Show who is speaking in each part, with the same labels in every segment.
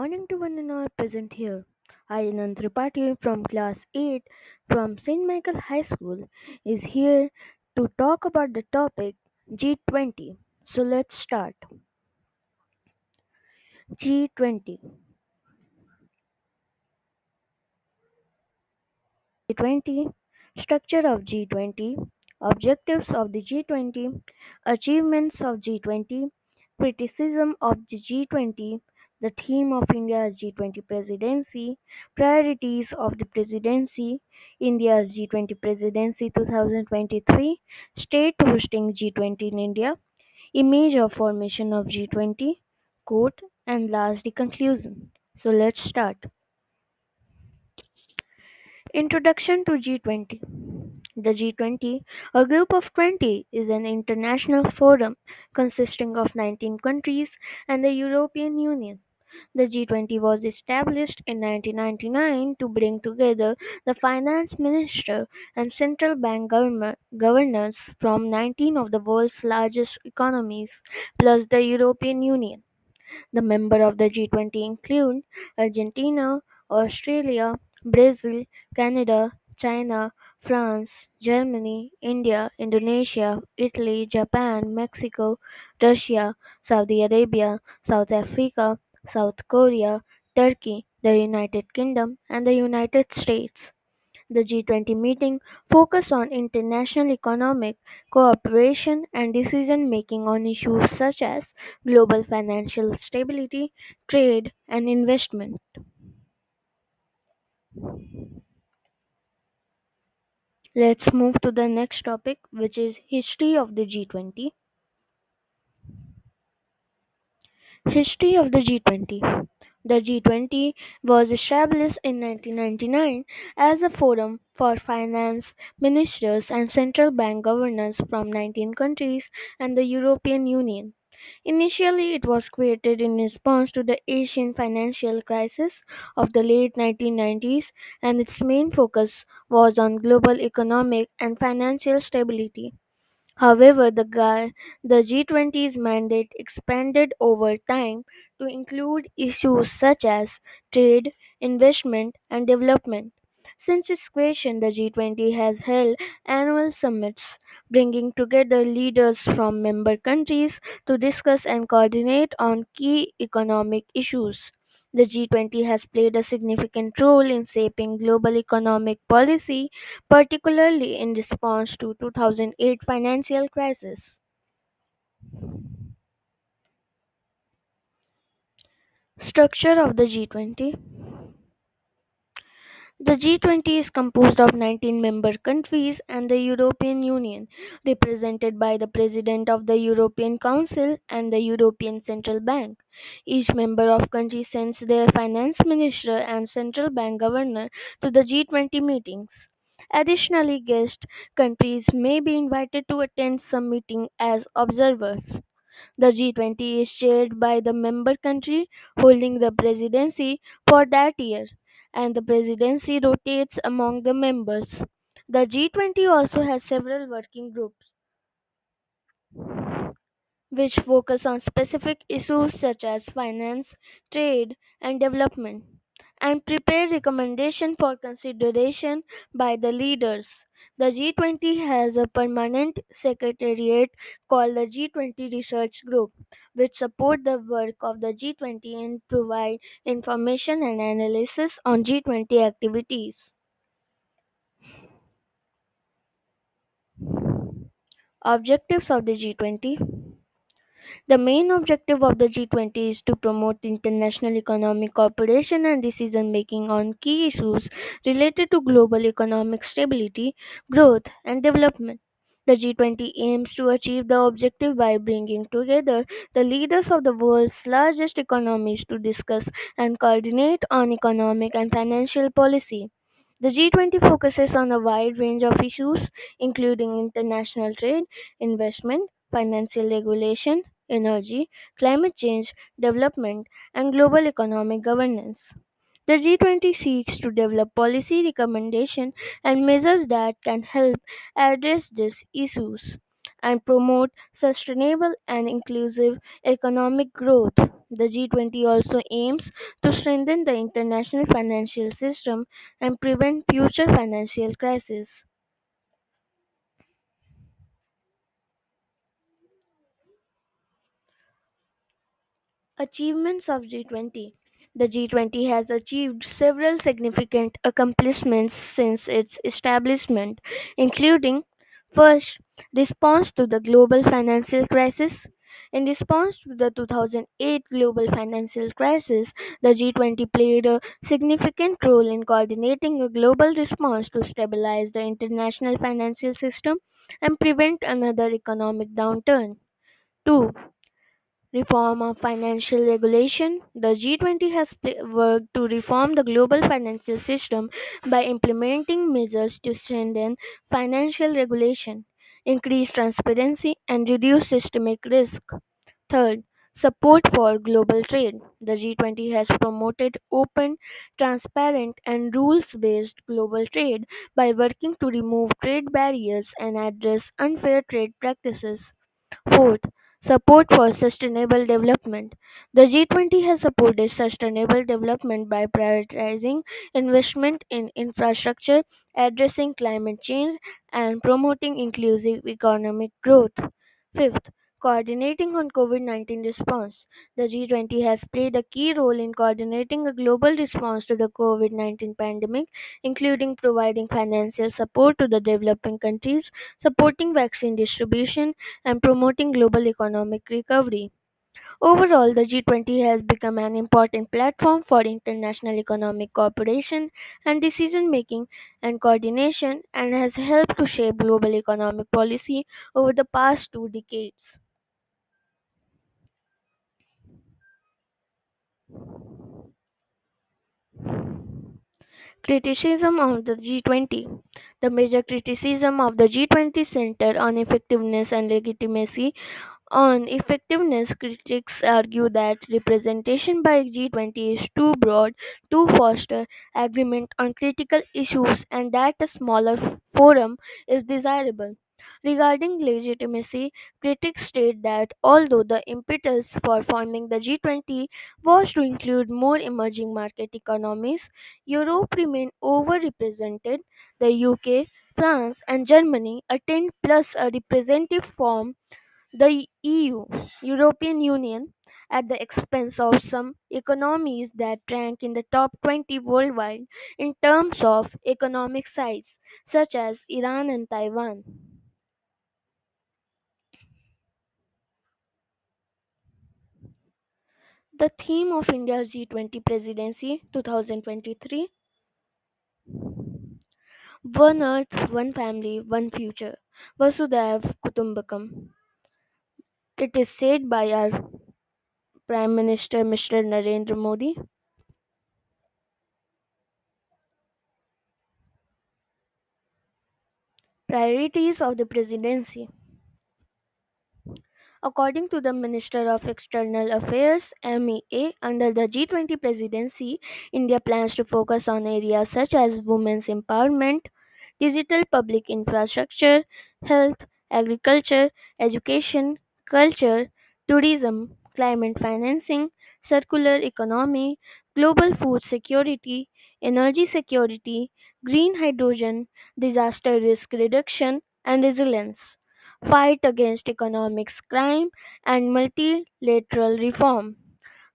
Speaker 1: morning to one and all present here. I, Anand Tripathi from Class 8 from St. Michael High School, is here to talk about the topic G20. So let's start. G20. G20. Structure of G20. Objectives of the G20. Achievements of G20. Criticism of the G20. The theme of India's G20 presidency. Priorities of the presidency. India's G20 presidency 2023. State hosting G20 in India. Image of formation of G20. Quote and last the conclusion. So let's start. Introduction to G20. The G20, a group of 20, is an international forum consisting of 19 countries and the European Union. The G20 was established in 1999 to bring together the finance minister and central bank governors from 19 of the world's largest economies plus the European Union. The members of the G20 include Argentina, Australia, Brazil, Canada, China, France, Germany, India, Indonesia, Italy, Japan, Mexico, Russia, Saudi Arabia, South Africa, South Korea, Turkey, the United Kingdom, and the United States. The G20 meeting focused on international economic cooperation and decision making on issues such as global financial stability, trade, and investment. Let's move to the next topic, which is history of the G20. History of the G20. The G20 was established in 1999 as a forum for finance ministers and central bank governors from 19 countries and the European Union. Initially, it was created in response to the Asian financial crisis of the late 1990s, and its main focus was on global economic and financial stability. However, the G20's mandate expanded over time to include issues such as trade, investment, and development. Since its creation, the G20 has held annual summits, bringing together leaders from member countries to discuss and coordinate on key economic issues. The G20 has played a significant role in shaping global economic policy, particularly in response to 2008 financial crisis. Structure of the G20. The G20 is composed of 19 member countries and the European Union, represented by the President of the European Council and the European Central Bank. Each member of country sends their finance minister and central bank governor to the G20 meetings. Additionally, guest countries may be invited to attend some meeting as observers. The G20 is chaired by the member country holding the presidency for that year, and the presidency rotates among the members. The G20 also has several working groups which focus on specific issues such as finance, trade, and development, and prepare recommendations for consideration by the leaders. The G20 has a permanent secretariat called the G20 Research Group, which support the work of the G20 and provide information and analysis on G20 activities. Objectives of the G20. The main objective of the G20 is to promote international economic cooperation and decision making on key issues related to global economic stability, growth, and development. The G20 aims to achieve the objective by bringing together the leaders of the world's largest economies to discuss and coordinate on economic and financial policy. The G20 focuses on a wide range of issues, including international trade, investment, financial regulation, energy, climate change, development, and global economic governance. The G20 seeks to develop policy recommendations and measures that can help address these issues and promote sustainable and inclusive economic growth. The G20 also aims to strengthen the international financial system and prevent future financial crises. Achievements of G20. The G20 has achieved several significant accomplishments since its establishment, including first, response to the global financial crisis. In response to the 2008 global financial crisis, the G20 played a significant role in coordinating a global response to stabilize the international financial system and prevent another economic downturn. 2. Reform of financial regulation. The G20 has worked to reform the global financial system by implementing measures to strengthen financial regulation, increase transparency, and reduce systemic risk. Third, support for global trade. The G20 has promoted open, transparent, and rules based global trade by working to remove trade barriers and address unfair trade practices. Fourth, support for sustainable development. The G20 has supported sustainable development by prioritizing investment in infrastructure, addressing climate change, and promoting inclusive economic growth. Fifth, coordinating on COVID 19 response. The G20 has played a key role in coordinating a global response to the COVID 19 pandemic, including providing financial support to the developing countries, supporting vaccine distribution, and promoting global economic recovery. Overall, the G20 has become an important platform for international economic cooperation and decision making and coordination and has helped to shape global economic policy over the past 2 decades. Criticism of the G20. The major criticism of the G20 center on effectiveness and legitimacy. On effectiveness, critics argue that representation by G20 is too broad to foster agreement on critical issues and that a smaller forum is desirable. Regarding legitimacy, critics state that although the impetus for forming the G20 was to include more emerging market economies, Europe remained overrepresented. The UK, France, and Germany attend plus a representative form the EU, European Union, at the expense of some economies that rank in the top 20 worldwide in terms of economic size, such as Iran and Taiwan. The theme of India's G20 presidency 2023: One Earth, One Family, One Future. Vasudhaiv Kutumbakam. It is said by our Prime Minister Mr. Narendra Modi. Priorities of the presidency. According to the Minister of External Affairs (MEA), under the G20 presidency, India plans to focus on areas such as women's empowerment, digital public infrastructure, health, agriculture, education, culture, tourism, climate financing, circular economy, global food security, energy security, green hydrogen, disaster risk reduction, and resilience, fight against economic crime, and multilateral reform.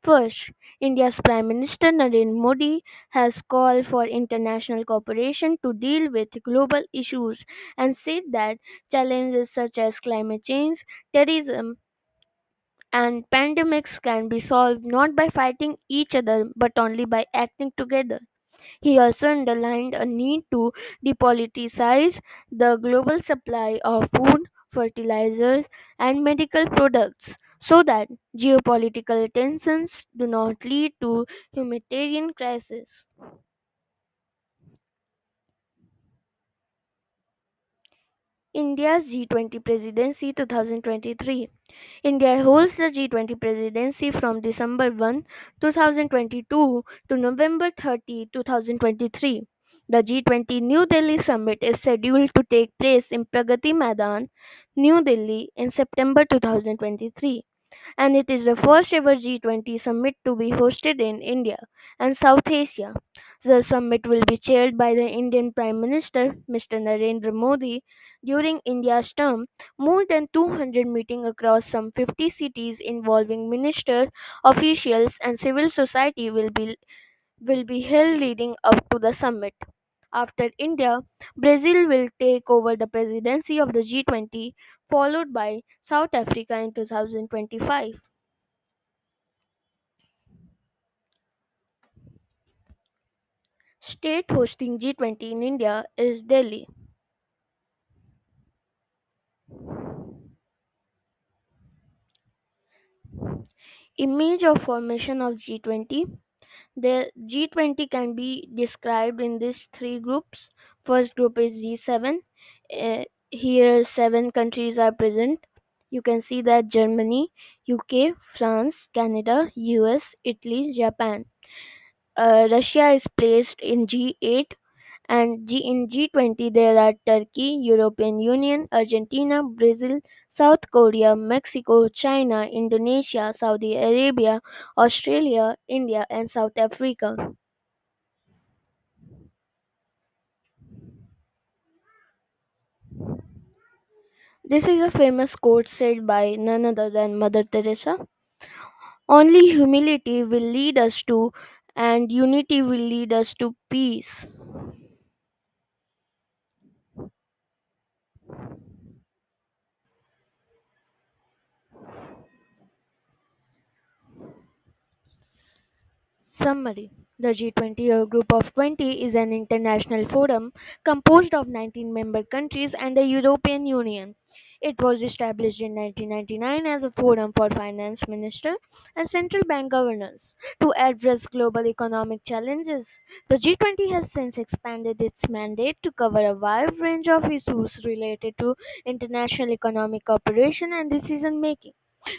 Speaker 1: First, India's Prime Minister Narendra Modi has called for international cooperation to deal with global issues and said that challenges such as climate change, terrorism, and pandemics can be solved not by fighting each other but only by acting together. He also underlined a need to depoliticize the global supply of food, fertilizers, and medical products so that geopolitical tensions do not lead to humanitarian crises. India's G20 presidency 2023. India holds the G20 presidency from December 1, 2022 to November 30, 2023. The G20 New Delhi summit is scheduled to take place in Pragati Maidan, New Delhi in September 2023. and it is the first ever G20 summit to be hosted in India and South Asia. The summit will be chaired by the Indian Prime Minister Mr. Narendra Modi during India's term. More than 200 meetings across some 50 cities involving ministers, officials, and civil society will be held leading up to the summit. After India, Brazil will take over the presidency of the G20, followed by South Africa in 2025. State hosting G20 in India is Delhi. Image of formation of G20. The G20 can be described in these three groups. First group is G7. Here, seven countries are present. You can see that Germany, UK, France, Canada, US, Italy, Japan. Russia is placed in G8, and in G20 there are Turkey, European Union, Argentina, Brazil, South Korea, Mexico, China, Indonesia, Saudi Arabia, Australia, India, and South Africa. This is a famous quote said by none other than Mother Teresa. Only humility will lead us to, and unity will lead us to peace. Summary. The G20 or Group of 20 is an international forum composed of 19 member countries and the European Union. It was established in 1999 as a forum for finance ministers and central bank governors to address global economic challenges. The G20 has since expanded its mandate to cover a wide range of issues related to international economic cooperation and decision making.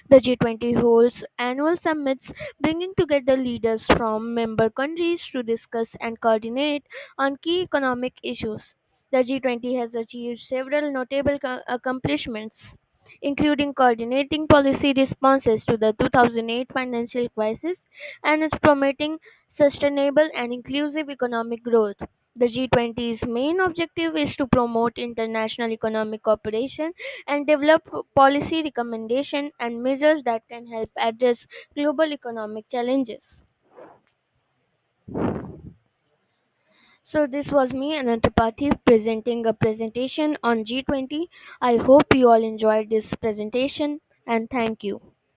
Speaker 1: The G20 holds annual summits bringing together leaders from member countries to discuss and coordinate on key economic issues. The G20 has achieved several notable accomplishments, including coordinating policy responses to the 2008 financial crisis and is promoting sustainable and inclusive economic growth. The G20's main objective is to promote international economic cooperation and develop policy recommendations and measures that can help address global economic challenges. So this was me, Anantapati, presenting a presentation on G20. I hope you all enjoyed this presentation and thank you.